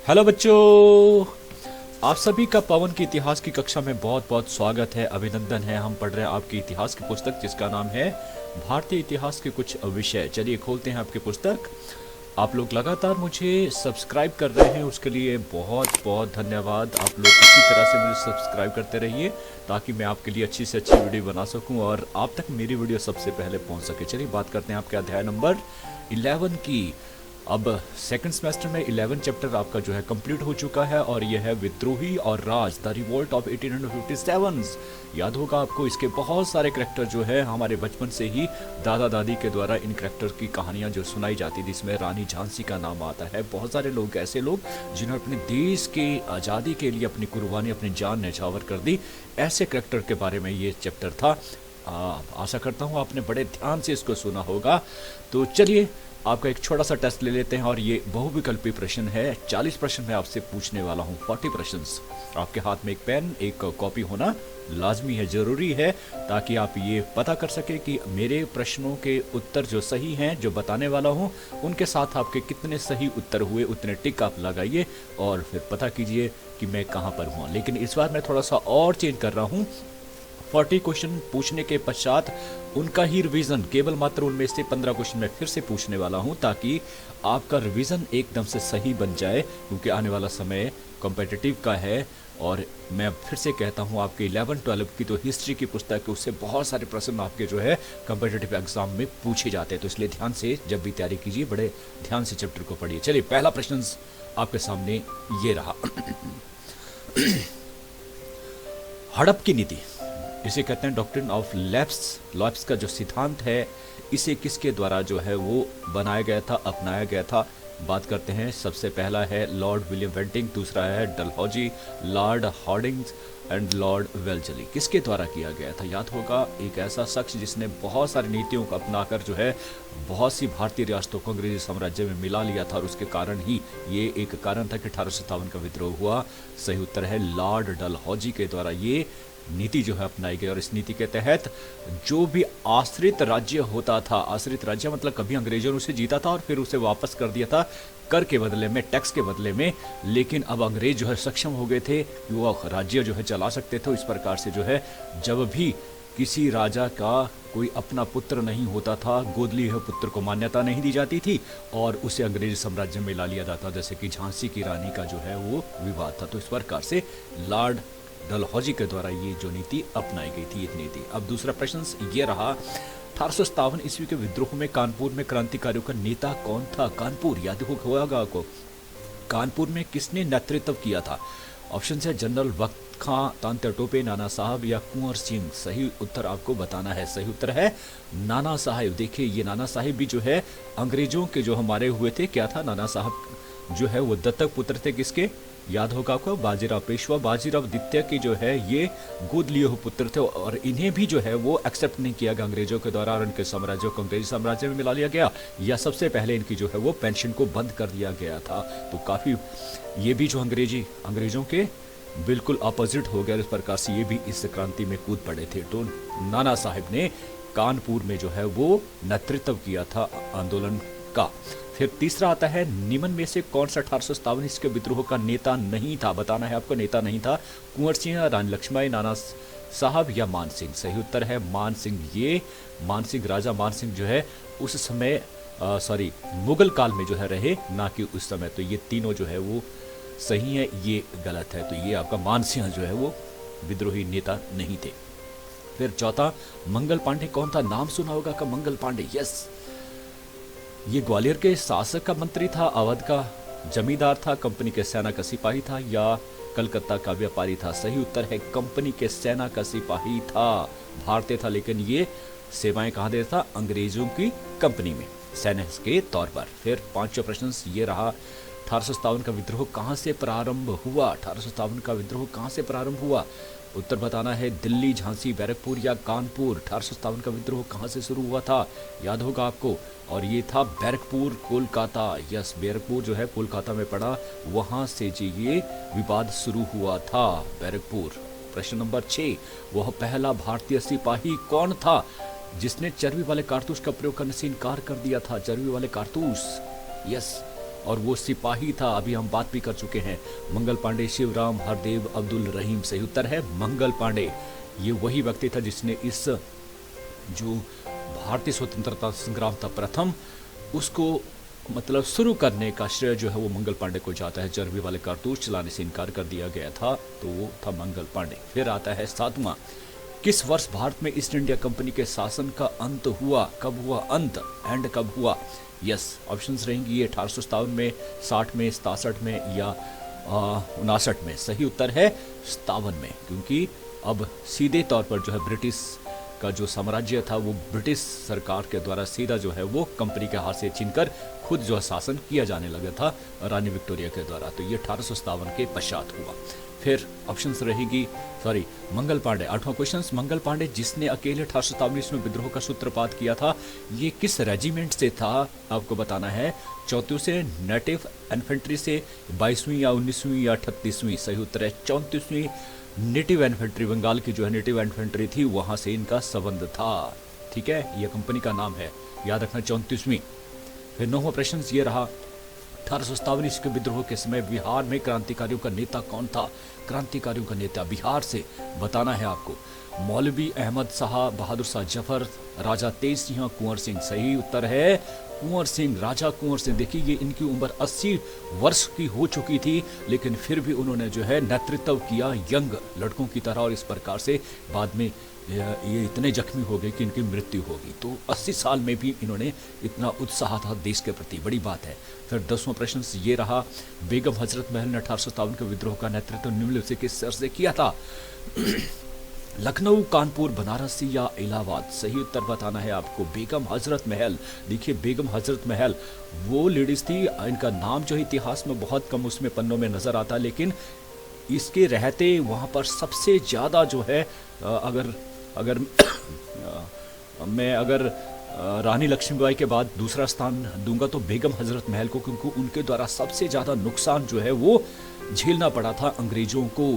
Hello बच्चों, आप सभी का पवन की इतिहास की कक्षा में बहुत बहुत स्वागत है, अभिनंदन है। हम पढ़ रहे हैं आपकी इतिहास की पुस्तक जिसका नाम है भारतीय इतिहास के कुछ विषय। चलिए खोलते हैं आपकी पुस्तक। आप लोग लगातार मुझे सब्सक्राइब कर रहे हैं, उसके लिए बहुत बहुत धन्यवाद। आप लोग इसी तरह से मुझे सब्सक्राइब करते रहिए ताकि मैं आपके लिए अच्छी से अच्छी वीडियो बना सकूं और आप तक मेरी वीडियो सबसे पहले पहुंच सके। चलिए बात करते हैं आपके अध्याय नंबर 11 की। अब सेकंड सेमेस्टर में 11 चैप्टर आपका जो है कंप्लीट हो चुका है और यह है विद्रोही और राज, द रिवोल्ट ऑफ 1857। याद होगा आपको, इसके बहुत सारे करेक्टर जो है हमारे बचपन से ही दादा दादी के द्वारा इन करेक्टर की कहानियां जो सुनाई जाती थी, इसमें रानी झांसी का नाम आता है। बहुत सारे लोग, ऐसे लोग जिन्होंने अपने देश के आज़ादी के लिए अपनी कुर्बानी, अपनी जान न्यौछावर कर दी, ऐसे करेक्टर के बारे में ये चैप्टर था। आशा करता हूँ आपने बड़े ध्यान से इसको सुना होगा। तो चलिए आपका एक छोटा सा टेस्ट ले लेते हैं और ये बहुविकल्पी प्रश्न है। 40 प्रश्न मैं आपसे पूछने वाला हूँ, 40 प्रश्न। आपके हाथ में एक पेन, एक कॉपी होना लाजमी है, ज़रूरी है, ताकि आप ये पता कर सके कि मेरे प्रश्नों के उत्तर जो सही हैं, जो बताने वाला हूँ, उनके साथ आपके कितने सही उत्तर हुए, उतने टिक आप लगाइए और फिर पता कीजिए कि मैं कहाँ पर हूँ। लेकिन इस बार मैं थोड़ा सा और चेंज कर रहा हूँ। 40 क्वेश्चन पूछने के पश्चात उनका ही रिवीजन, केवल मात्र उनमें से 15 क्वेश्चन मैं फिर से पूछने वाला हूं, ताकि आपका रिवीजन एकदम से सही बन जाए, क्योंकि आने वाला समय कॉम्पिटिटिव का है। और मैं फिर से कहता हूं, आपके 11-12 की तो हिस्ट्री की पुस्तक है, उससे बहुत सारे प्रश्न आपके जो है कॉम्पिटिटिव एग्जाम में पूछे जाते हैं। तो इसलिए ध्यान से जब भी तैयारी कीजिए, बड़े ध्यान से चैप्टर को पढ़िए। चलिए पहला प्रश्न आपके सामने ये रहा। हड़प की नीति, इसे कहते हैं डॉक्ट्रिन ऑफ लैप्स। लैप्स का जो सिद्धांत है, इसे किसके द्वारा जो है वो बनाया गया था, अपनाया गया था? बात करते हैं। सबसे पहला है लॉर्ड विलियम बेंटिंग, दूसरा है Dalhousie, Lord Hardinge and Lord Wellesley. किसके द्वारा किया गया था? याद होगा, एक ऐसा शख्स जिसने बहुत सारी नीतियों को अपनाकर जो है बहुत सी भारतीय रियासतों को अंग्रेजी साम्राज्य में मिला लिया था, और उसके कारण ही ये एक कारण था कि 1857 का विद्रोह हुआ। सही उत्तर है लॉर्ड डलहौजी के द्वारा ये नीति जो है अपनाई गई। और इस नीति के तहत जो भी आश्रित राज्य होता था, आश्रित राज्य मतलब कभी अंग्रेजों ने उसे जीता था और फिर उसे वापस कर दिया था कर के बदले में, टैक्स के बदले में, लेकिन अब अंग्रेज जो है सक्षम हो गए थे कि वो राज्य जो है चला सकते थे। इस प्रकार से जो है जब भी किसी राजा का कोई अपना पुत्र नहीं होता था, गोद लिए हुए पुत्र को मान्यता नहीं दी जाती थी और उसे अंग्रेज साम्राज्य में ला लिया जाता, जैसे कि झांसी की रानी का जो है वो विवाद था। तो इस प्रकार से लॉर्ड डलहौजी के द्वारा ये जो नीति अपनाई गई थी, ये नीति। अब दूसरा प्रश्न ये रहा, 1857 ईस्वी के विद्रोह में कानपुर में क्रांतिकारियों का नेता कौन था? कानपुर, याद होगा आपको, कानपुर में किसने नेतृत्व किया था? ऑप्शन है जनरल वक्त खां, तांत्या टोपे, नाना साहब या कुंवर सिंह। सही उत्तर आपको बताना है। सही उत्तर है नाना साहब। देखिए ये नाना साहब भी जो है अंग्रेजों के जो हमारे हुए थे, क्या था, नाना साहब जो है वो दत्तक पुत्र थे किसके? याद होगा आपको, बाजीराव पेशवा, बाजीराव द्वितीय के जो है ये गोद लिए हुए पुत्र थे, और इन्हें भी जो है वो एक्सेप्ट नहीं किया गया अंग्रेजों के द्वारा और इनके साम्राज्यों को अंग्रेजी साम्राज्य में मिला लिया गया, या सबसे पहले इनकी जो है वो पेंशन को बंद कर दिया गया था। तो काफ़ी ये भी जो अंग्रेजों के बिल्कुल अपोजिट हो गया, इस प्रकार से ये भी इस क्रांति में कूद पड़े थे। तो नाना साहब ने कानपुर में जो है वो नेतृत्व किया था आंदोलन का। फिर तीसरा आता है, निम्न में से कौन सा 1857 इसके विद्रोह का नेता नहीं था? बताना है आपको, नेता नहीं था। कुंवर सिंह, रानी लक्ष्मीबाई, नाना साहब या मान सिंह। सही उत्तर है मान सिंह। ये मान सिंह, राजा मान सिंह जो है उस समय मुगल काल में जो है रहे, ना कि उस समय। तो ये तीनों जो है वो सही है, ये गलत है। तो ये आपका मान सिंह जो है वो विद्रोही नेता नहीं थे। फिर चौथा, मंगल पांडे कौन था? नाम सुना होगा का मंगल पांडे। यस, ये ग्वालियर के शासक का मंत्री था, अवध का जमींदार था, कंपनी के सेना का सिपाही था, या कलकत्ता का व्यापारी था? सही उत्तर है कंपनी के सेना का सिपाही था। भारतीय था लेकिन ये सेवाएं कहाँ देता था? अंग्रेजों की कंपनी में सैनिक के तौर पर। फिर पांचवा प्रश्न ये रहा, 1857 का विद्रोह कहाँ से प्रारंभ हुआ? 1857 का विद्रोह कहाँ से प्रारंभ हुआ? उत्तर बताना है दिल्ली, झांसी, बैरकपुर या कानपुर। 1857 का विद्रोह कहाँ से शुरू हुआ था? याद होगा आपको, और ये था बैरकपुर, कोलकाता। यस, बैरकपुर जो है कोलकाता में पड़ा, वहाँ से जी ये विवाद शुरू हुआ था, बैरकपुर। प्रश्न नंबर 6, वह पहला भारतीय सिपाही कौन था जिसने चर्बी वाले कारतूस का प्रयोग करने से इनकार कर दिया था? चर्बी वाले कारतूस। यस, और वो सिपाही था, अभी हम बात भी कर चुके हैं। मंगल पांडे शिवराम हरदेव अब्दुल रहीम, सही उत्तर है मंगल पांडे। ये वही व्यक्ति था जिसने इस जो भारतीय स्वतंत्रता संग्राम था प्रथम, उसको मतलब शुरू करने का श्रेय जो है वो मंगल पांडे को जाता है। चर्बी वाले कारतूस चलाने से इनकार कर दिया गया था, तो वो था मंगल पांडे। फिर आता है 7वां, किस वर्ष भारत में ईस्ट इंडिया कंपनी के शासन का अंत हुआ? कब हुआ अंत, एंड कब हुआ? यस, ऑप्शंस रहेंगी ये 1857 में, 60 में, 67 में या 59 में। सही उत्तर है 57 में, क्योंकि अब सीधे तौर पर जो है ब्रिटिश का जो साम्राज्य था वो ब्रिटिश सरकार के द्वारा सीधा जो है वो कंपनी के हाथ से छीनकर खुद जो है शासन किया जाने लगा था रानी विक्टोरिया के द्वारा। तो ये 1857 के पश्चात हुआ। फिर ऑप्शंस रहेगी, सॉरी, मंगल पांडे। 8वां क्वेश्चन, मंगल पांडे जिसने अकेले 1857 में विद्रोह का सूत्रपात किया था, ये किस रेजिमेंट से था? आपको बताना है। 34 से, नेटिव इन्फेंट्री से, 22वीं या 19वीं या 38वीं? सही उत्तर है 34वीं नेटिव इन्फेंट्री, बंगाल की जो है नेटिव इन्फेंट्री थी, वहां से इनका संबंध था। ठीक है, ये कंपनी का नाम है, याद रखना 34वीं। फिर 9वां प्रश्न ये रहा, 1857 ईस्वी के विद्रोह के समय बिहार में क्रांतिकारियों का नेता कौन था? क्रांतिकारियों का नेता बिहार से बताना है आपको। मौलवी अहमद शाह, बहादुर शाह जफर, राजा तेज सिंह, कुंवर सिंह? सही उत्तर है कुंवर सिंह, राजा कुंवर सिंह। देखिए ये इनकी उम्र 80 वर्ष की हो चुकी थी, लेकिन फिर भी उन्होंने जो है नेतृत्व किया यंग लड़कों की तरह, और इस प्रकार से बाद में ये इतने जख्मी हो गए कि इनकी मृत्यु होगी। तो 80 साल में भी इन्होंने इतना उत्साह था देश के प्रति, बड़ी बात है। फिर 10वां प्रश्न ये रहा, बेगम हजरत महल ने 1857 के विद्रोह का नेतृत्व निम्नलिखित से किस शहर से किया था? लखनऊ, कानपुर, बनारस या इलाहाबाद? सही उत्तर बताना है आपको। बेगम हजरत महल, देखिए बेगम हजरत महल वो लेडीज थी, इनका नाम जो इतिहास में बहुत कम उसमें पन्नों में नजर आता, लेकिन इसके रहते वहाँ पर सबसे ज़्यादा जो है अगर मैं रानी लक्ष्मीबाई के बाद दूसरा स्थान दूंगा तो बेगम हजरत महल को, क्योंकि उनके द्वारा सबसे ज़्यादा नुकसान जो है वो झेलना पड़ा था अंग्रेजों को।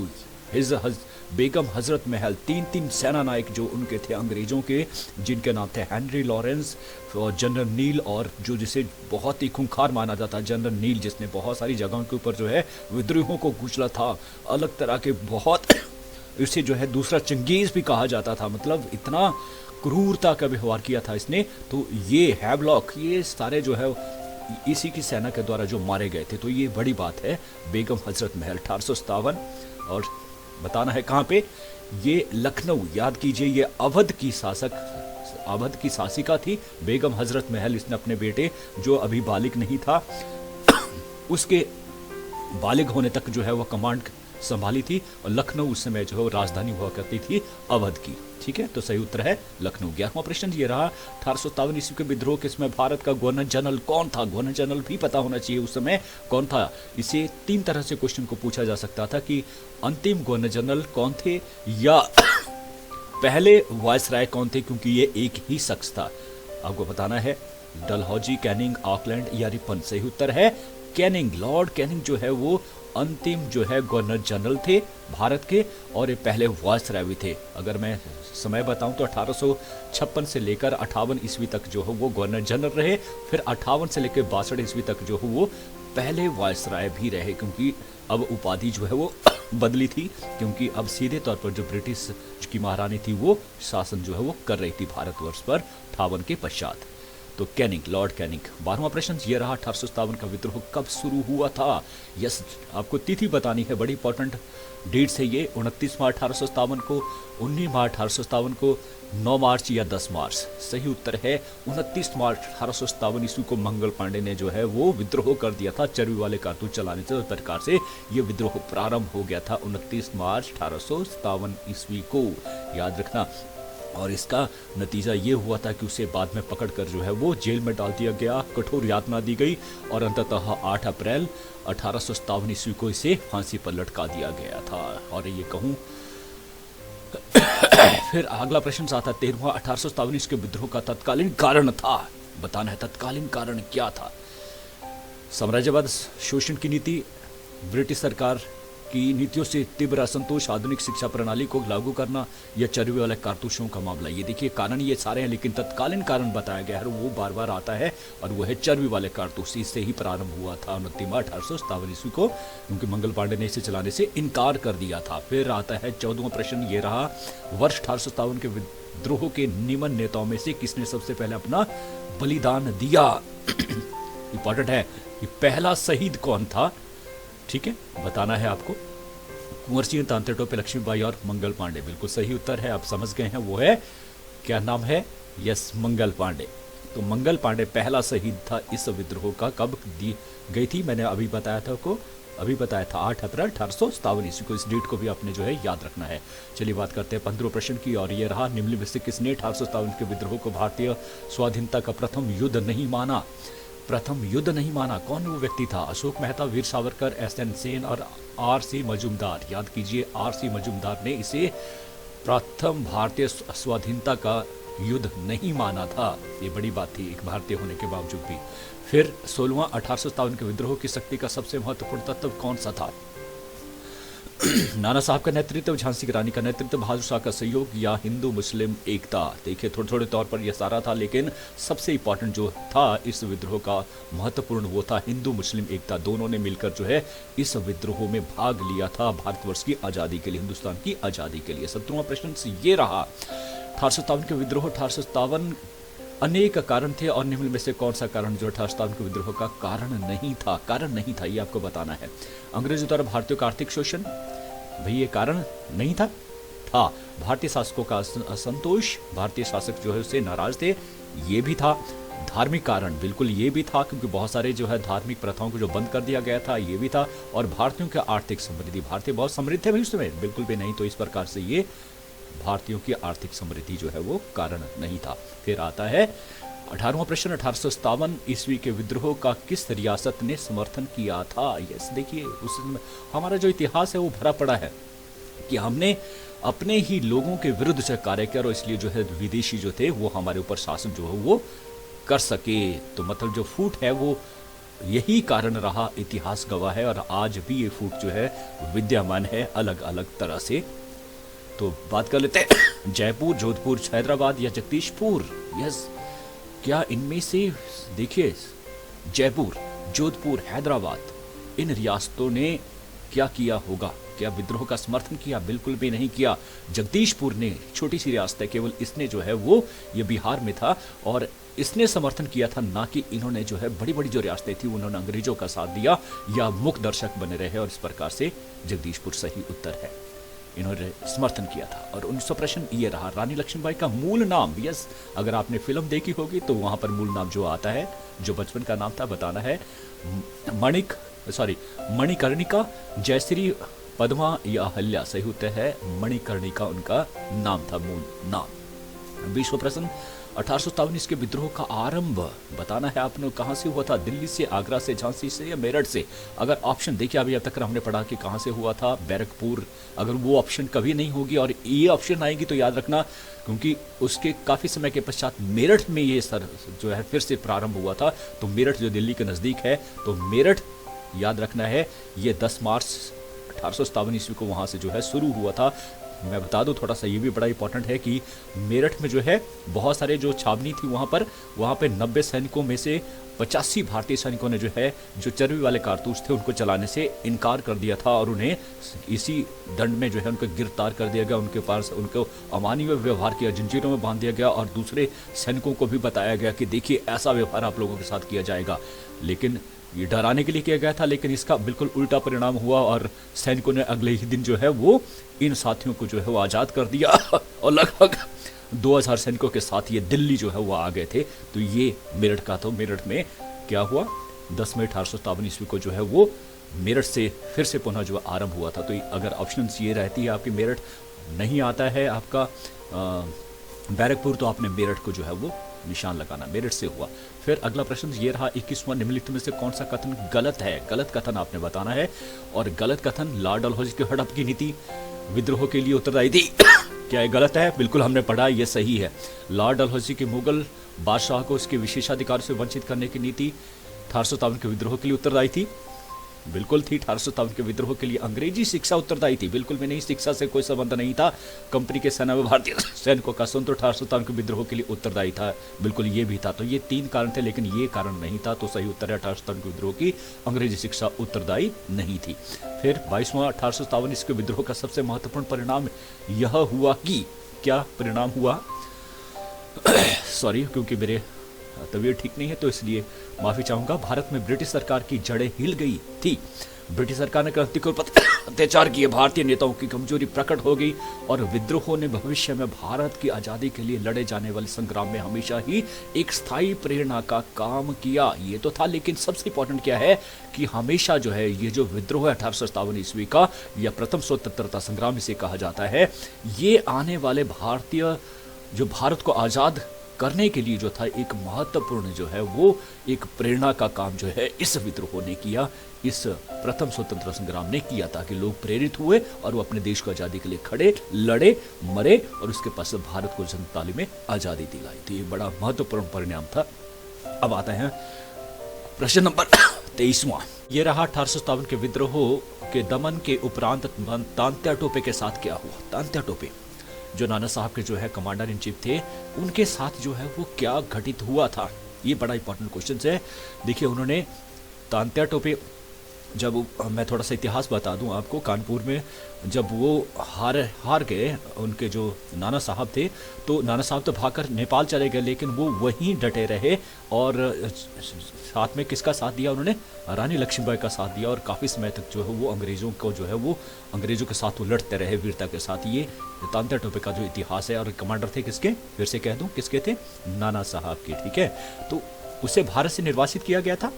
बेगम हजरत महल, 3 सेना नायक जो उनके थे अंग्रेजों के, जिनके नाम थे हेनरी लॉरेंस और जनरल नील, और जो जिसे बहुत ही खूंखार माना जाता है जनरल नील, जिसने बहुत सारी जगहों के ऊपर जो है विद्रोहों को कुचला था, अलग तरह के बहुत इसे जो है दूसरा चंगेज भी कहा जाता था, मतलब इतना क्रूरता का व्यवहार किया था इसने। तो ये हैवलॉक, ये सारे जो है इसी की सेना के द्वारा जो मारे गए थे। तो ये बड़ी बात है बेगम हजरत महल 1857, और बताना है कहाँ पे? ये लखनऊ, याद कीजिए ये अवध की शासिका थी बेगम हजरत महल। इसने अपने बेटे जो अभी बालिग नहीं था उसके बालिग होने तक जो है वह कमांड संभाली थी, और लखनऊ उस समय जो है राजधानी हुआ करती थी अवध की। ठीक है, तो सही उत्तर है लखनऊ। 11वां प्रश्न ये रहा, 1857 ईस्वी के विद्रोह के समय भारत का गवर्नर जनरल कौन था? गवर्नर जनरल भी पता होना चाहिए उस समय कौन था। इसे 3 तरह से क्वेश्चन को पूछा जा सकता था कि अंतिम गवर्नर जनरल कौन थे, या पहले वायसराय कौन थे, क्योंकि ये एक ही शख्स था। आपको बताना है डलहौजी, कैनिंग, ऑकलैंड या रिपन? सही उत्तर है कैनिंग। लॉर्ड कैनिंग जो है वो अंतिम जो है गवर्नर जनरल थे भारत के, और ये पहले वायसराय भी थे। अगर मैं समय बताऊं तो 1856 से लेकर 58 ईस्वी तक जो है वो गवर्नर जनरल रहे, फिर 58 से लेकर 62 ईस्वी तक जो है वो पहले वायसराय भी रहे, क्योंकि अब उपाधि जो है वो बदली थी, क्योंकि अब सीधे तौर पर जो ब्रिटिश की महारानी थी वो शासन जो है वो कर रही थी भारतवर्ष पर 58 के पश्चात। तो कैनिंग, लॉर्ड कैनिंग। 12वां प्रश्न ये रहा, 1857 का विद्रोह कब शुरू हुआ था? यस, आपको तिथि बतानी है, बड़ी इंपॉर्टेंट डेट्स है ये। 29 मार्च 1857 को, 19 मार्च 1857 को, 9 मार्च या 10 मार्च? सही उत्तर है 29 मार्च 1857 ईस्वी को मंगल पांडे ने जो है वो विद्रोह कर दिया था चर्बी वाले कारतूस चलाने से। उस प्रकार से ये विद्रोह प्रारंभ हो गया था 29 मार्च 1857 ईस्वी को, याद रखना। और इसका नतीजा ये हुआ था कि उसे बाद में पकड़कर जो है वो जेल में डाल दिया गया, कठोर यातना दी गई, और अंततः 8 अप्रैल 1857 ईस्वी को इसे फांसी पर लटका दिया गया था। और ये कहूँ फिर अगला प्रश्न आता है 13वां, 1857 ईस्वी के विद्रोह का तत्कालीन कारण था। बताना है तत्कालीन कारण क्या था? साम्राज्यवाद शोषण की नीति, ब्रिटिश सरकार की नीतियों से तीव्र असंतोष, आधुनिक शिक्षा प्रणाली को लागू करना, या चर्बी वाले कारतूसों का मामला। ये देखिए कारण ये सारे हैं, लेकिन तत्कालीन कारण बताया गया है वो बार बार आता है, और वो है चर्बी वाले कारतूस। इससे ही प्रारंभ हुआ था 29 मार्च 1857 ईस्वी को, क्योंकि मंगल पांडे ने इसे चलाने से इनकार कर दिया था। फिर आता है 14वां प्रश्न, ये रहा, वर्ष 1857 के विद्रोह के निमन नेताओं में से किसने सबसे पहले अपना बलिदान दिया? इंपॉर्टेंट है कि पहला शहीद कौन था, ठीक है, बताना है आपको। कुंवर सिंह, तांत्या टोपे, लक्ष्मीबाई और मंगल पांडे। बिल्कुल सही उत्तर है, आप समझ गए हैं, वो है, क्या नाम है? यस, मंगल पांडे। तो मंगल पांडे पहला शहीद था इस विद्रोह का। कब दी गई थी? मैंने अभी बताया था आपको, अभी बताया था 8 अप्रैल 1857 ईस्वी को। इस डेट को भी आपने जो है याद रखना है। चलिए बात करते हैं 15वें प्रश्न की, और ये रहा, निम्न में से किसने 1857 के विद्रोह को भारतीय स्वाधीनता का प्रथम युद्ध नहीं माना? प्रथम युद्ध नहीं माना, कौन वो व्यक्ति था? अशोक मेहता, वीर सावरकर, एस.एन. सेन और आर.सी. मजूमदार। याद कीजिए, आर.सी. मजूमदार ने इसे प्रथम भारतीय स्वाधीनता का युद्ध नहीं माना था। ये बड़ी बात थी, एक भारतीय होने के बावजूद भी। फिर 16वां 1857 के विद्रोह की शक्ति का सबसे महत्वपूर्ण तत्व कौन सा था? नाना साहब का नेतृत्व, झांसी की रानी का नेतृत्व, बहादुर शाह का सहयोग, या हिंदू मुस्लिम एकता? देखिए थोड़े थोड़े तौर पर यह सारा था, लेकिन सबसे इंपॉर्टेंट जो था इस विद्रोह का महत्वपूर्ण, वो था हिंदू मुस्लिम एकता। दोनों ने मिलकर जो है इस विद्रोह में भाग लिया था भारतवर्ष की आज़ादी के लिए, हिंदुस्तान की आज़ादी के लिए। 17वां प्रश्न ये रहा, 1857 के विद्रोह, 1857 अनेक कारण थे, और निम्न में से कौन सा कारण जो 1857 के विद्रोह का कारण नहीं था? कारण नहीं था, ये आपको बताना है। अंग्रेजों द्वारा भारतीयों का आर्थिक शोषण, भाई ये कारण नहीं था। भारतीय शासकों का असंतोष, भारतीय शासक जो है उससे नाराज थे, ये भी था। धार्मिक कारण, बिल्कुल ये भी था, क्योंकि बहुत सारे जो है धार्मिक प्रथाओं को जो बंद कर दिया गया था, ये भी था। और भारतीयों की आर्थिक समृद्धि, भारतीय बहुत समृद्ध थे भाई उस समय, बिल्कुल भी नहीं। तो इस प्रकार से ये भारतीयों की आर्थिक समृद्धि जो है वो कारण नहीं था। फिर आता है 18वां प्रश्न, 1857 ईस्वी के विद्रोह का किस रियासत ने समर्थन किया था? यस, देखिए उसमें हमारा जो इतिहास है वो भरा पड़ा है कि हमने अपने ही लोगों के विरुद्ध से कार्य किया, और इसलिए जो है विदेशी जो थे वो हमारे ऊपर शासन जो है वो कर सके। तो मतलब जो फूट है वो यही कारण रहा, इतिहास गवाह है, और आज भी ये फूट जो है विद्यमान है अलग अलग तरह से। तो बात कर लेते हैं जयपुर, जोधपुर, हैदराबाद या जगदीशपुर। यस, क्या इनमें से देखिए जयपुर, जोधपुर, हैदराबाद, इन रियासतों ने क्या किया होगा? क्या विद्रोह का समर्थन किया? बिल्कुल भी नहीं किया। जगदीशपुर ने, छोटी सी रियासत है, केवल इसने जो है वो, ये बिहार में था, और इसने समर्थन किया था, ना कि इन्होंने जो है बड़ी बड़ी जो रियासतें थी उन्होंने अंग्रेजों का साथ दिया या मुख्य दर्शक बने रहे, और इस प्रकार से जगदीशपुर सही उत्तर है, इन्होंने समर्थन किया था। और 19वां प्रश्न ये रहा, रानी लक्ष्मीबाई का मूल नाम? यस, अगर आपने फिल्म देखी होगी तो वहां पर मूल नाम जो आता है, जो बचपन का नाम था, बताना है, मणिकर्णिका, जयश्री, पद्मा या अहल्या? सही उत्तर है मणिकर्णिका, उनका नाम था, मूल नाम। 20वां प्रश्न, 1857 इसके विद्रोह का आरंभ बताना है आपने, कहाँ से हुआ था? दिल्ली से, आगरा से, झांसी से या मेरठ से? अगर ऑप्शन देखिए, अभी अब तक हमने पढ़ा कि कहाँ से हुआ था, बैरकपुर। अगर वो ऑप्शन कभी नहीं होगी और ये ऑप्शन आएगी तो याद रखना, क्योंकि उसके काफ़ी समय के पश्चात मेरठ में ये सर जो है फिर से प्रारंभ हुआ था। तो मेरठ जो दिल्ली के नज़दीक है, तो मेरठ याद रखना है, ये 10 मार्च 1857 ईस्वी को वहाँ से जो है शुरू हुआ था। मैं बता दूं थोड़ा सा, ये भी बड़ा इंपॉर्टेंट है कि मेरठ में जो है बहुत सारे जो छावनी थी वहाँ पे 90 सैनिकों में से 85 भारतीय सैनिकों ने जो है जो चर्बी वाले कारतूस थे उनको चलाने से इनकार कर दिया था, और उन्हें इसी दंड में जो है उनको गिरफ्तार कर दिया गया, उनके पास उनको अमानवीय व्यवहार किया, जंजीरों में बांध दिया गया, और दूसरे सैनिकों को भी बताया गया कि देखिए ऐसा व्यवहार आप लोगों के साथ किया जाएगा। लेकिन ये डराने के लिए किया गया था, लेकिन इसका बिल्कुल उल्टा परिणाम हुआ, और सैनिकों ने अगले ही दिन जो है वो इन साथियों को जो है वो आज़ाद कर दिया, और लगभग 2000 सैनिकों के साथ ये दिल्ली जो है वो आ गए थे। तो ये मेरठ का, तो मेरठ में क्या हुआ, 10 मई 1857 ईस्वी को जो है वो मेरठ से फिर से पुनः जो आरंभ हुआ था। तो अगर ऑप्शन ये रहती है आपकी, मेरठ नहीं आता है आपका बैरकपुर, तो आपने मेरठ को जो है वो निशान लगाना, मेरठ से हुआ। फिर अगला प्रश्न ये रहा, 21वां, निम्नलिखित में से कौन सा कथन गलत है? गलत कथन आपने बताना है, और गलत कथन, लॉर्ड डलहौजी की हड़प की नीति विद्रोह के लिए उत्तरदायी थी। क्या ये गलत है? बिल्कुल हमने पढ़ा, ये सही है। लॉर्ड डलहौजी की मुगल बादशाह को उसके विशेषाधिकार से वंचित करने की नीति 1857 के विद्रोह के लिए उत्तरदायी थी। बिल्कुल थी। 1857 के विद्रोह के लिए अंग्रेजी शिक्षा उत्तरदायी थी, बिल्कुल भी नहीं, शिक्षा से कोई संबंध नहीं था। कंपनी के सेना में भारतीय सैनिकों का संतुलन 1857 के विद्रोह के लिए उत्तरदायी था, बिल्कुल ये भी था। तो ये 3 कारण थे, लेकिन ये कारण नहीं था। तो सही उत्तर है 1857 के विद्रोह की अंग्रेजी शिक्षा उत्तरदायी नहीं थी। फिर 22वां 1857 इसके विद्रोह का सबसे महत्वपूर्ण परिणाम यह हुआ कि, क्या परिणाम हुआ सॉरी, क्योंकि मेरे तबीयत ठीक नहीं है तो इसलिए माफी चाहूंगा। भारत में ब्रिटिश सरकार की जड़ें हिल गई थी। ब्रिटिश सरकार ने क्रांति के ऊपर अत्याचार किए, भारतीय नेताओं की कमजोरी प्रकट हो गई और विद्रोहों ने भविष्य में भारत की आजादी के लिए लड़े जाने वाले संग्राम में हमेशा ही एक स्थायी प्रेरणा का काम किया। ये तो था, लेकिन सबसे इंपॉर्टेंट क्या है कि हमेशा जो है ये जो विद्रोह है 1857 ईस्वी का, या प्रथम स्वतंत्रता संग्राम इसे कहा जाता है, ये आने वाले भारतीय जो भारत को आजाद करने के लिए जो था एक महत्वपूर्ण जो है वो एक प्रेरणा का काम जो है इस विद्रोह ने किया, इस प्रथम स्वतंत्रता संग्राम ने किया, ताकि लोग प्रेरित हुए और वो अपने देश को आज़ादी के लिए खड़े, लड़े, मरे और उसके पास भारत को जनताली में आज़ादी दिलाई। तो ये बड़ा महत्वपूर्ण परिणाम था। अब आते हैं प्रश्न नंबर 23वां। ये रहा 1857 के विद्रोह के दमन के उपरांत तांत्या टोपे के साथ क्या हुआ। तांत्या टोपे जो नाना साहब के जो है कमांडर इन चीफ थे, उनके साथ जो है वो क्या घटित हुआ था, ये बड़ा इंपॉर्टेंट क्वेश्चन है। देखिए उन्होंने तांत्या टोपे, जब मैं थोड़ा सा इतिहास बता दूं आपको, कानपुर में जब वो हार गए उनके जो नाना साहब थे, तो नाना साहब तो भागकर नेपाल चले गए, लेकिन वो वहीं डटे रहे और साथ में किसका साथ दिया उन्होंने, रानी लक्ष्मीबाई का साथ दिया और काफ़ी समय तक जो है वो अंग्रेज़ों को जो है वो अंग्रेज़ों के साथ वो लड़ते रहे वीरता के साथ। ये तांत्या टोपे का जो इतिहास है। और कमांडर थे किसके, फिर से कह दूं किसके थे, नाना साहब के, ठीक है। तो उसे भारत से निर्वासित किया गया था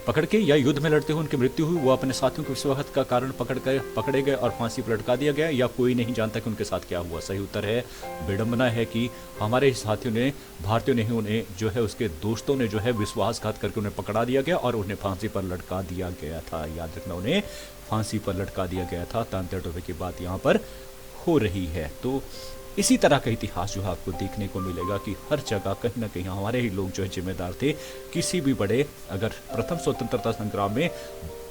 पकड़ के, या युद्ध में लड़ते हुए उनकी मृत्यु हुई, वो अपने साथियों के विश्वासघात का कारण पकड़े गए और फांसी पर लटका दिया गया, या कोई नहीं जानता कि उनके साथ क्या हुआ। सही उत्तर है, विडंबना है कि हमारे साथियों ने, भारतीयों ने ही उन्हें जो है उसके दोस्तों ने जो है विश्वासघात करके उन्हें पकड़ा दिया गया और उन्हें फांसी पर लटका दिया गया था। याद रखना, उन्हें फांसी पर लटका दिया गया था। तांत्या टोपे की बात यहाँ पर हो रही है। तो इसी तरह का इतिहास जो है आपको देखने को मिलेगा कि हर जगह कहीं ना कहीं हमारे ही लोग जो है जिम्मेदार थे। किसी भी बड़े, अगर प्रथम स्वतंत्रता संग्राम में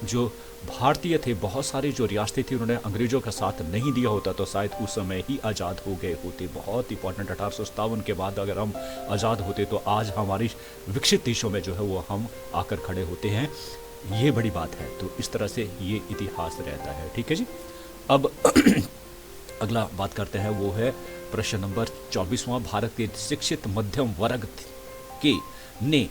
जो भारतीय थे, बहुत सारी जो रियासतें थी, उन्होंने अंग्रेजों का साथ नहीं दिया होता तो शायद उस समय ही आज़ाद हो गए होते। बहुत इंपॉर्टेंट, 1857 के बाद अगर हम आज़ाद होते तो आज हमारी विकसित देशों में जो है वो हम आकर खड़े होते हैं। ये बड़ी बात है। तो इस तरह से ये इतिहास रहता है, ठीक है जी। अब अगला बात करते हैं, वो है प्रश्न नंबर 24वां। भारत के शिक्षित मध्यम वर्ग के ने,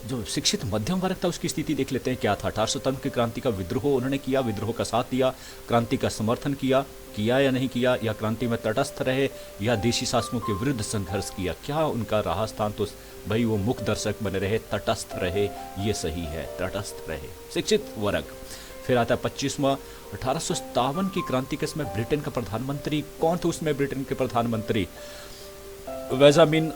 जो शिक्षित मध्यम वर्ग था उसकी स्थिति देख लेते हैं क्या था। 1857 की क्रांति का विद्रोह उन्होंने किया, विद्रोह का साथ दिया, क्रांति का समर्थन किया या नहीं किया, या क्रांति में तटस्थ रहे, या देशी शासकों के विरुद्ध संघर्ष किया। क्या उनका रहा स्थान, तो भाई वो मुख्य दर्शक बने रहे, तटस्थ रहे, ये सही है, तटस्थ रहे शिक्षित वर्ग। फिर आता है 25वां। 1857 की क्रांति के समय ब्रिटेन का प्रधानमंत्री कौन थे। उसमें ब्रिटेन के प्रधानमंत्री बेंजामिन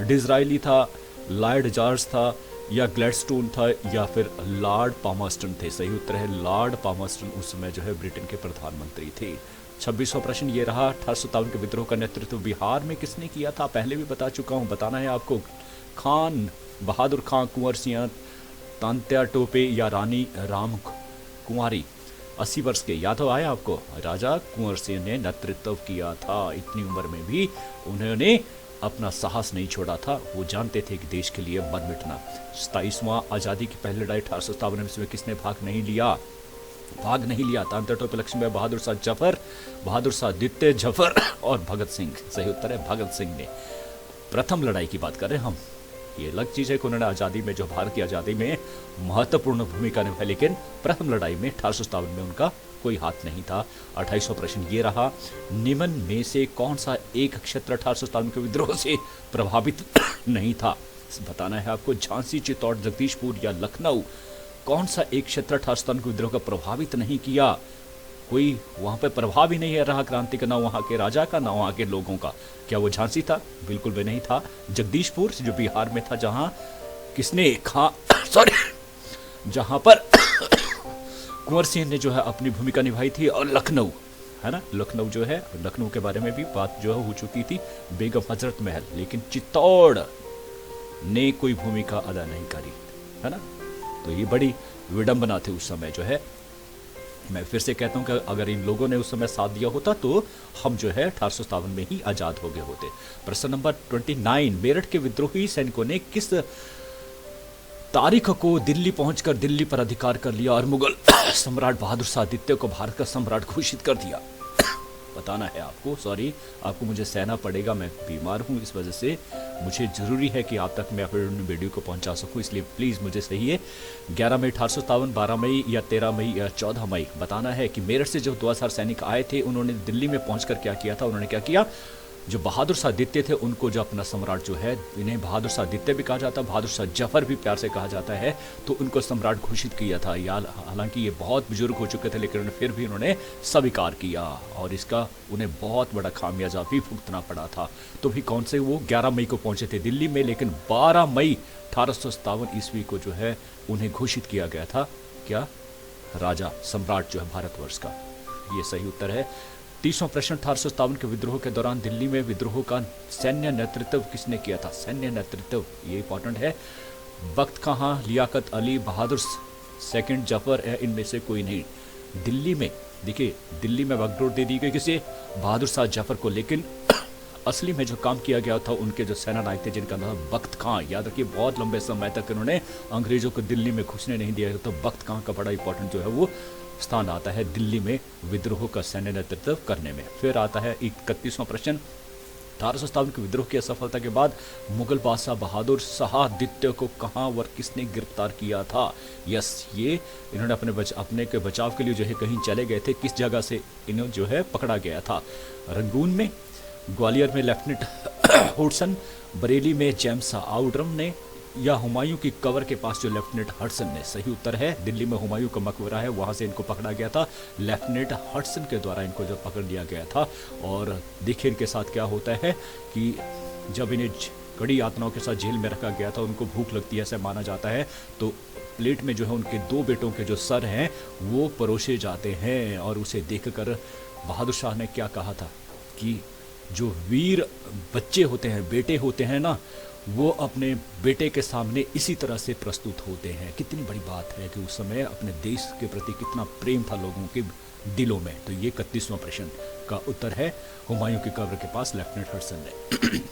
डिज़रायली था, लॉर्ड जॉर्ज था, या ग्लैडस्टोन था, या फिर लॉर्ड पामर्स्टन थे। सही उत्तर है लॉर्ड पामर्स्टन उस समय जो है ब्रिटेन के प्रधानमंत्री थे। 26वां प्रश्न ये रहा। 1857 के विद्रोह का नेतृत्व बिहार में किसने किया था। पहले भी बता चुका हूँ, बताना है आपको। खान बहादुर खां, कुंवर सिंह, तांत्या टोपे, या रानी राम कुंवारी। 80 वर्ष के, याद हो आया आपको, राजा कुंवर सिंह ने नेतृत्व किया था। इतनी उम्र में भी उन्होंने अपना साहस नहीं छोड़ा था, वो जानते थे कि देश के लिए मर मिटना। 27वां। आज़ादी की पहली लड़ाई 1857 में किसने भाग नहीं लिया। तांत्या टोपे, लक्ष्मीबाई, बहादुर शाह जफर, बहादुर शाह द्वितीय जफर और भगत सिंह। सही उत्तर है भगत सिंह ने। प्रथम लड़ाई की बात कर रहे हैं हम। ये अलग चीज़ है कि उन्होंने आज़ादी में, जो भारत की आज़ादी में महत्वपूर्ण भूमिका निभाई, लेकिन प्रथम लड़ाई में 1857 में उनका कोई हाथ नहीं था। 28वां प्रश्न ये रहा। निम्न में से कौन सा एक क्षेत्र 1857 के विद्रोह से प्रभावित नहीं था। बताना है आपको। झांसी, चित्तौड़, जगदीशपुर या लखनऊ। कौन सा एक क्षेत्र 1857 के विद्रोह का प्रभावित नहीं किया। कोई वहाँ पे प्रभाव ही नहीं रहा क्रांति का, ना वहाँ के राजा का, ना वहाँ के लोगों का। क्या वो झांसी था। बिल्कुल भी नहीं था। जगदीशपुर जो बिहार में था, जहाँ किसने जहाँ पर कुंवर सिंह ने जो है अपनी भूमिका निभाई थी। और लखनऊ है ना, लखनऊ जो है, लखनऊ के बारे में भी बात जो है हो चुकी थी, बेगम हजरत महल। लेकिन चित्तौड़ ने कोई भूमिका अदा नहीं करी, है ना। तो ये बड़ी विडंबना थी उस समय जो है। मैं फिर से कहता हूं कि अगर इन लोगों ने उस समय साथ दिया होता तो हम जो है 1857 में ही आज़ाद हो गए होते। प्रश्न नंबर 29, मेरठ के विद्रोही सैनिकों ने किस तारीख को दिल्ली पहुंचकर दिल्ली पर अधिकार कर लिया और मुगल सम्राट बहादुर शाह द्वितीय को भारत का सम्राट घोषित कर दिया? बताना है आपको, सॉरी आपको मुझे सहना पड़ेगा, मैं बीमार हूँ, इस वजह से मुझे ज़रूरी है कि आप तक मैं अपने वीडियो को पहुँचा सकूँ, इसलिए प्लीज़ मुझे सही है। 11 मई 1857, 12 मई या 13 मई या 14 मई बताना है कि मेरठ से जो 2000 सैनिक आए थे उन्होंने दिल्ली में पहुँच क्या किया था। उन्होंने क्या किया, जो बहादुर शाह द्वितीय थे उनको जो अपना सम्राट जो है, इन्हें बहादुर शाह द्वितीय भी कहा जाता है, बहादुर शाह जफर भी प्यार से कहा जाता है, तो उनको सम्राट घोषित किया था। या हालांकि ये बहुत बुजुर्ग हो चुके थे लेकिन फिर भी उन्होंने स्वीकार किया और इसका उन्हें बहुत बड़ा खामियाजा भी भुगतना पड़ा था। तो भी कौन से, वो 11 मई को पहुंचे थे दिल्ली में, लेकिन 12 मई 1857 ईस्वी को जो है उन्हें घोषित किया गया था क्या, राजा सम्राट जो है भारतवर्ष का। ये सही उत्तर है। 30वां प्रश्न, 1857 के विद्रोह के दौरान दिल्ली में विद्रोह का सैन्य नेतृत्व किसने किया था? सैन्य नेतृत्व ये इंपॉर्टेंट है। बख्त खां, लियाकत अली, बहादुर सेकंड जफर है, इनमें से कोई नहीं। दिल्ली में देखिए, दिल्ली में बागडोर दे दी गई किसे, बहादुर शाह जफर को, लेकिन असली में जो काम किया गया था उनके जो सेना नायक थे जिनका नाम बख्त खां, याद रखिए बहुत लंबे समय तक इन्होंने अंग्रेजों को दिल्ली में घुसने नहीं दिया, तो बख्त खां का बड़ा इंपॉर्टेंट जो है वो स्थान आता है दिल्ली में विद्रोह का सैन्य नेतृत्व करने में। फिर आता है 31वां प्रश्न, 1857 के विद्रोह की असफलता के बाद मुगल बादशाह बहादुर शाह द्वितीय को कहाँ और किसने गिरफ्तार किया था? यस, ये इन्होंने अपने के बचाव के लिए जो है कहीं चले गए थे, किस जगह से इन्हें जो है पकड़ा गया था? रंगून में, ग्वालियर में लेफ्टिनेंट हुडसन, बरेली में जेम्स आउटरम ने, या हुमायूं की कवर के पास जो लेफ्टिनेंट हडसन ने? सही उत्तर है, दिल्ली में हुमायूं का मकबरा है, वहाँ से इनको पकड़ा गया था, लेफ्टिनेंट हडसन के द्वारा इनको जो पकड़ लिया गया था। और देखिए इनके साथ क्या होता है कि जब इन्हें कड़ी यातनाओं के साथ जेल में रखा गया था, उनको भूख लगती है ऐसा माना जाता है, तो प्लेट में जो है उनके 2 बेटों के जो सर हैं वो परोसे जाते हैं। और उसे देखकर बहादुर शाह ने क्या कहा था कि जो वीर बच्चे होते हैं, बेटे होते हैं ना, वो अपने बेटे के सामने इसी तरह से प्रस्तुत होते हैं। कितनी बड़ी बात है कि उस समय अपने देश के प्रति कितना प्रेम था लोगों के दिलों में। तो ये 31वां प्रश्न का उत्तर है, हुमायूं की कब्र के पास लेफ्टिनेंट हडसन ने।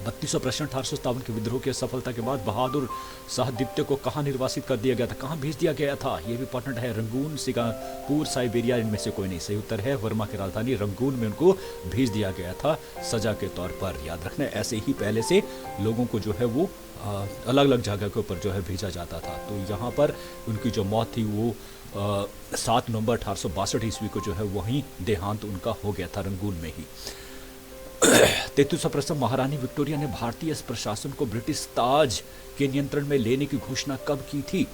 32वां प्रश्न, 1857 के विद्रोह की सफलता के बाद बहादुर शाह द्वितीय को कहाँ निर्वासित कर दिया गया था, कहाँ भेज दिया गया था? ये भी इंपॉर्टेंट है। रंगून, सिंगापुर, साइबेरिया, इनमें से कोई नहीं। सही उत्तर है, वर्मा की राजधानी रंगून में उनको भेज दिया गया था सजा के तौर पर। याद रखना, ऐसे ही पहले से लोगों को जो है वो अलग अलग जगह के ऊपर जो है भेजा जाता था। तो यहाँ पर उनकी जो मौत थी वो 7 नवंबर 1862 ईस्वी को जो है वहीं देहांत उनका हो गया था, रंगून में ही। 33वां प्रश्न, महारानी विक्टोरिया ने भारतीय प्रशासन को ब्रिटिश ताज के नियंत्रण में लेने की घोषणा कब की थी?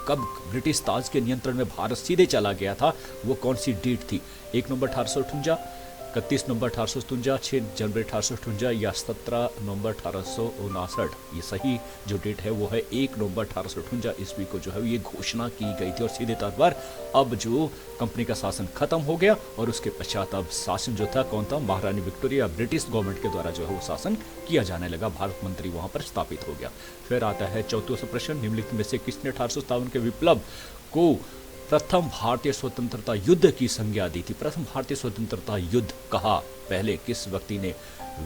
कब ब्रिटिश ताज के नियंत्रण में भारत सीधे चला गया था, वो कौन सी डेट थी? 1 नवंबर 1858, 31 नवंबर 1857, 6 जनवरी 1858 या 17 नवंबर 1859? ये सही जो डेट है वो है 1 नवंबर 1858 ईस्वी को जो है ये घोषणा की गई थी। और सीधे तौर पर अब जो कंपनी का शासन खत्म हो गया और उसके पश्चात अब शासन जो था कौन था? महारानी विक्टोरिया, ब्रिटिश गवर्नमेंट के द्वारा जो है वो शासन किया जाने लगा, भारत मंत्री वहां पर स्थापित हो गया। फिर आता है 34वां प्रश्न, निम्नलिखित में से किसने 1857 के विप्लव को प्रथम भारतीय स्वतंत्रता युद्ध की संज्ञा दी थी? प्रथम भारतीय स्वतंत्रता युद्ध कहा पहले किस व्यक्ति ने?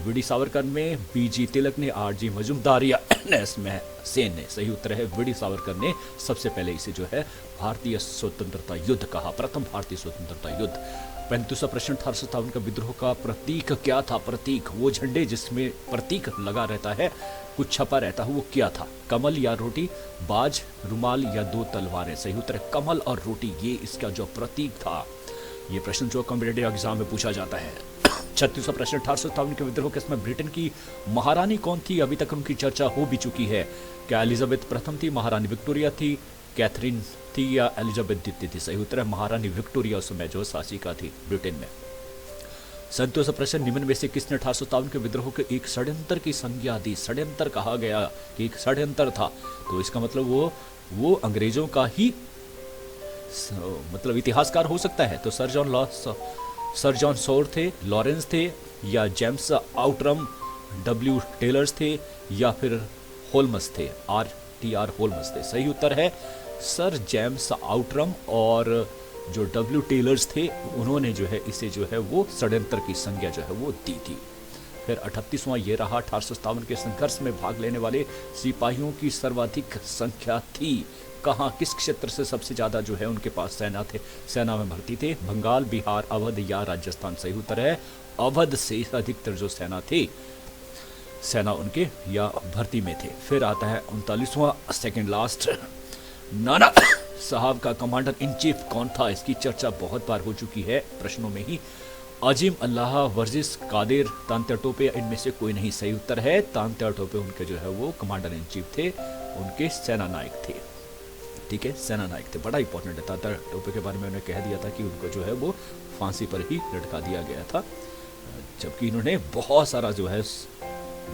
वीडी सावरकर में, बीजी तिलक ने, आरजी मजूमदार या एनएस सेन ने? सही उत्तर है, वीडी सावरकर ने सबसे पहले इसे जो है भारतीय स्वतंत्रता युद्ध कहा, प्रथम भारतीय स्वतंत्रता युद्ध। 35वां प्रश्न, 1857 का विद्रोह का प्रतीक क्या था? प्रतीक, वो झंडे जिसमें प्रतीक लगा रहता है, कुछ छपा रहता है, वो क्या था? कमल या रोटी, बाज, रुमाल या 2 तलवारें? सही उत्तर है कमल और रोटी, ये इसका जो प्रतीक था। ये प्रश्न जो कॉम्पिटिटिव एग्जाम में पूछा जाता है। 36वां प्रश्न, 1857 के विद्रोह के समय ब्रिटेन की महारानी कौन थी? अभी तक उनकी चर्चा हो भी चुकी है। क्या एलिजाबेथ प्रथम थी, महारानी विक्टोरिया थी, कैथरीन थी या एलिजाबेथ द्वितीय थी? सही उत्तर है महारानी विक्टोरिया उस समय जो शासिका थी ब्रिटेन में। 37वां प्रश्न, निम्न में से किसने 1857 के विद्रोह के एक षड्यंत्र की संज्ञा दी? षड्यंत्र कहा गया कि एक षड्यंत्र था, तो इसका मतलब वो अंग्रेजों का ही मतलब इतिहासकार हो सकता है। तो सर जॉन सॉर थे, लॉरेंस थे, या जेम्स आउटरम, डब्ल्यू टेलर्स थे, या फिर होल्मस थे, RTR होल्मस थे? सही उत्तर है सर जेम्स आउटरम और जो डब्ल्यू टेलर्स थे उन्होंने जो है इसे जो है वो षड्यंत्र की संज्ञा जो है वो दी थी। फिर 38वां ये रहा, 1857 के संघर्ष में भाग लेने वाले सिपाहियों की सर्वाधिक संख्या थी। कहाँ, किस क्षेत्र से सबसे ज़्यादा जो है उनके पास सेना में भर्ती थे? बंगाल, बिहार, अवध या राजस्थान? सही उत्तर है अवध से अधिकतर जो सेना उनके या भर्ती में थे। फिर आता है 39वां सेकेंड लास्ट, नाना साहब का कमांडर इन चीफ कौन था? इसकी चर्चा बहुत बार हो चुकी है प्रश्नों में ही। अजीम अल्लाह, वर्जिस, कादिर, तांत्या टोपे, इनमें से कोई नहीं। सही उत्तर है तांत्या टोपे उनके जो है वो कमांडर इन चीफ थे, उनके सेना नायक थे। ठीक है, सेना नायक थे, बड़ा इंपॉर्टेंट है। तांत्या टोपे के बारे में उन्होंने कह दिया था कि उनको जो है वो फांसी पर ही लटका दिया गया था, जबकि इन्होंने बहुत सारा जो है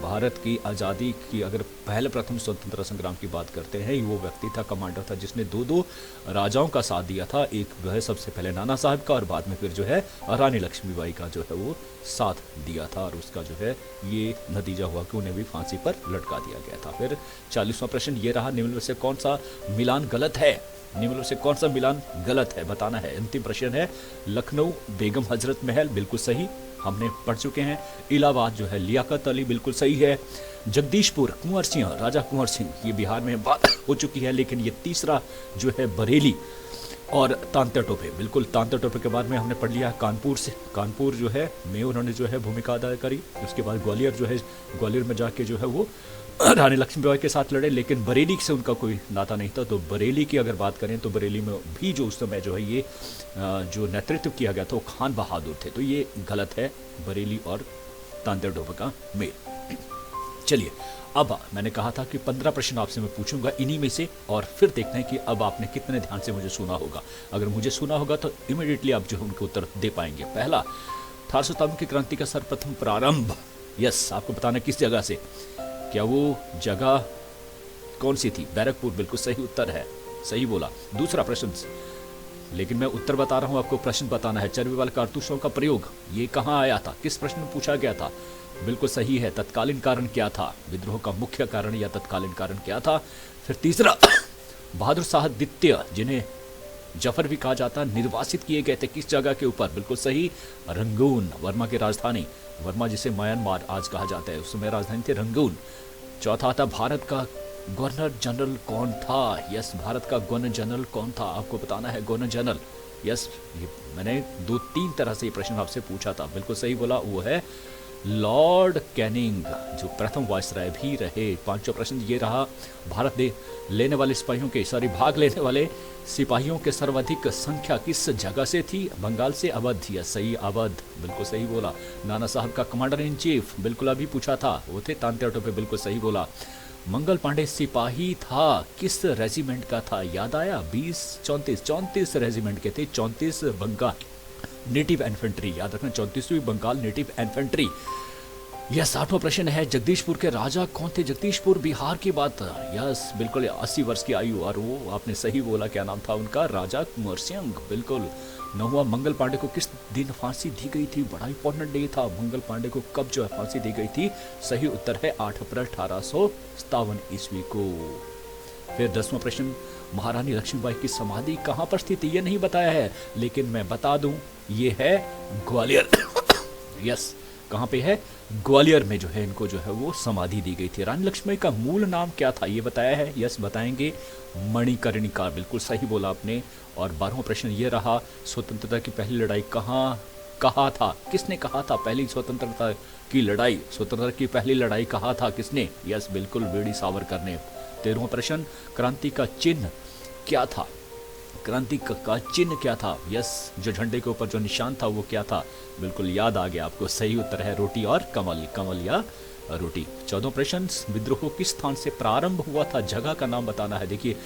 भारत की आज़ादी की, अगर पहले प्रथम स्वतंत्रता संग्राम की बात करते हैं, वो व्यक्ति था, कमांडर था, जिसने दो राजाओं का साथ दिया था। एक जो है सबसे पहले नाना साहब का और बाद में फिर जो है रानी लक्ष्मीबाई का जो है वो साथ दिया था, और उसका जो है ये नतीजा हुआ कि उन्हें भी फांसी पर लटका दिया गया था। फिर 40वां प्रश्न ये रहा, निम्न में से कौन सा मिलान गलत है? निम्न में से कौन सा मिलान गलत है बताना है। अंतिम प्रश्न है, लखनऊ बेगम हजरत महल, बिल्कुल सही, हमने पढ़ चुके हैं। इलाहाबाद जो है लियाकत अली, बिल्कुल सही है। जगदीशपुर कुंवर सिंह, राजा कुंवर सिंह, ये बिहार में बात हो चुकी है। लेकिन ये तीसरा जो है बरेली और तांत्या टोपे, बिल्कुल तांत्या टोपे के बाद में हमने पढ़ लिया कानपुर से, कानपुर जो है में उन्होंने जो है भूमिका अदा करी। उसके बाद ग्वालियर जो है, ग्वालियर में जाके जो है वो रानी लक्ष्मीबाई के साथ लड़े, लेकिन बरेली से उनका कोई नाता नहीं था। तो बरेली की अगर बात करें तो बरेली में भी जो उस समय जो है ये जो नेतृत्व किया गया था वो खान बहादुर थे। तो ये गलत है, बरेली और तांत्या टोपे का मेल। चलिए, अब मैंने कहा था कि 15 प्रश्न आपसे मैं पूछूंगा इन्हीं में से, और फिर देखते हैं कि अब आपने कितने ध्यान से मुझे सुना होगा। अगर मुझे सुना होगा तो इमीडिएटली आप जो है उनके उत्तर दे पाएंगे। पहला, 1857 की क्रांति का सर्वप्रथम प्रारंभ, यस, आपको बताना किस जगह से, क्या वो जगह कौन सी थी? बैरकपुर, बिल्कुल सही उत्तर है, सही बोला। दूसरा प्रश्न, लेकिन मैं उत्तर बता रहा हूं, आपको प्रश्न बताना है। चर्बी वाले कारतूसों का प्रयोग ये कहां आया था? किस प्रश्न में पूछा गया था? बिल्कुल सही है, तत्कालीन कारण क्या था? विद्रोह का मुख्य कारण या तत्कालीन कारण क्या था? फिर तीसरा, बहादुर शाह द्वितीय, जिन्हें जफर भी कहा जाता, निर्वासित किए गए थे किस जगह के ऊपर? बिल्कुल सही, रंगून, वर्मा की राजधानी, वर्मा जिसे म्यांमार आज कहा जाता है, उस समय राजधानी थी रंगून। चौथा था, भारत का गवर्नर जनरल कौन था? यस, भारत का गवर्नर जनरल कौन था? आपको बताना है गवर्नर जनरल। यस, मैंने 2-3 तरह से ये प्रश्न आपसे पूछा था, बिल्कुल सही बोला, वो है लॉर्ड कैनिंग, जो प्रथम वायसराय भी रहे। पांचवा प्रश्न ये रहा, भारत दे लेने वाले सिपाहियों के भाग लेने वाले सिपाहियों के सर्वाधिक संख्या किस जगह से थी? बंगाल से, अवध। या सही, अवध, बिल्कुल सही बोला। नाना साहब का कमांडर इन चीफ, बिल्कुल अभी पूछा था, वो थे तांत्या टोपे, बिल्कुल सही बोला। मंगल पांडे सिपाही था, किस रेजिमेंट का था? याद आया, 34 रेजिमेंट के थे, 34 बंगाल नेटिव इन्फेंट्री, याद रखना, 34वीं बंगाल नेटिव इन्फेंट्री। यह 60वां प्रश्न है, जगदीशपुर के राजा कौन थे? जगदीशपुर बिहार की बात, यस, बिल्कुल 80 वर्ष की आयु, और वो आपने सही बोला, क्या नाम था उनका? राजा कुंवर सिंह, बिल्कुल। 9वां, मंगल पांडे को किस दिन फांसी दी गई थी? बड़ा इंपॉर्टेंट डे था, मंगल पांडे को कब जो है फांसी दी गई थी? सही उत्तर है 8 अप्रैल 1857 ईस्वी को। फिर 10वां प्रश्न, महारानी लक्ष्मीबाई की समाधि कहाँ पर स्थित? ये नहीं बताया है, लेकिन मैं बता दूं, ये है ग्वालियर। यस, कहाँ पे है? ग्वालियर में जो है इनको जो है वो समाधि दी गई थी। रानी लक्ष्मीबाई का मूल नाम क्या था? ये बताया है, यस, बताएंगे, मणिकर्णिका, बिल्कुल सही बोला आपने। और 12वां प्रश्न ये रहा, स्वतंत्रता की पहली लड़ाई कहा था? किसने कहा था पहली स्वतंत्रता की लड़ाई? स्वतंत्रता की पहली लड़ाई कहा था किसने? यस, बिल्कुल, वीर सावरकर ने। 13वां प्रश्न, क्रांति का चिन्ह क्या था? क्रांति का चिन्ह क्या था? यस, जो झंडे के ऊपर जो निशान था वो क्या था? बिल्कुल याद आ गया आपको, सही उत्तर है रोटी और कमल, कमल या रोटी। 14वां प्रश्न, विद्रोह किस स्थान से प्रारंभ हुआ था? जगह का नाम बताना है। देखिए,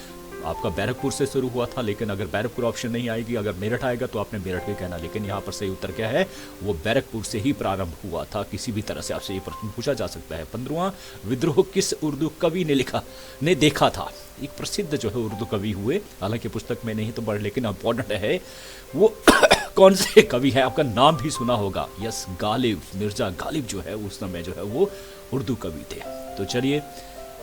आपका बैरकपुर से शुरू हुआ था, लेकिन अगर बैरकपुर ऑप्शन नहीं आएगी, अगर मेरठ आएगा तो आपने मेरठ भी कहना, लेकिन यहाँ पर सही उत्तर क्या है? वो बैरकपुर से ही प्रारंभ हुआ था। किसी भी तरह से आपसे ये प्रश्न पूछा जा सकता है। 15वां, विद्रोह किस उर्दू कवि ने देखा था? एक प्रसिद्ध जो है उर्दू कवि हुए, हालांकि पुस्तक में नहीं तो बड़, लेकिन इम्पोर्टेंट है, वो कौन से कवि है? आपका नाम भी सुना होगा, यस, गालिब, मिर्जा गालिब जो है उस समय जो है वो उर्दू कवि थे। तो चलिए,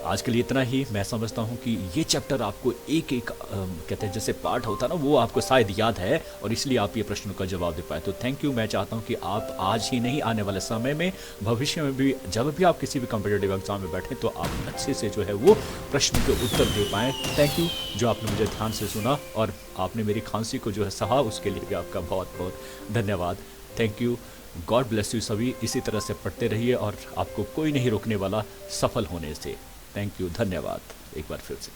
आज के लिए इतना ही। मैं समझता हूँ कि ये चैप्टर आपको एक एक कहते हैं जैसे पार्ट होता है ना, वो आपको शायद याद है और इसलिए आप ये प्रश्नों का जवाब दे पाए। तो थैंक यू। मैं चाहता हूँ कि आप आज ही नहीं, आने वाले समय में, भविष्य में भी, जब भी आप किसी भी कॉम्पिटेटिव एग्जाम में बैठें तो आप अच्छे से जो है वो प्रश्न के उत्तर दे पाएँ। थैंक यू जो आपने मुझे ध्यान से सुना और आपने मेरी खांसी को जो है सहा, उसके लिए भी आपका बहुत बहुत धन्यवाद। Thank you. God bless you सभी। इसी तरह से पढ़ते रहिए और आपको कोई नहीं रोकने वाला सफल होने से। थैंक यू, धन्यवाद एक बार फिर से।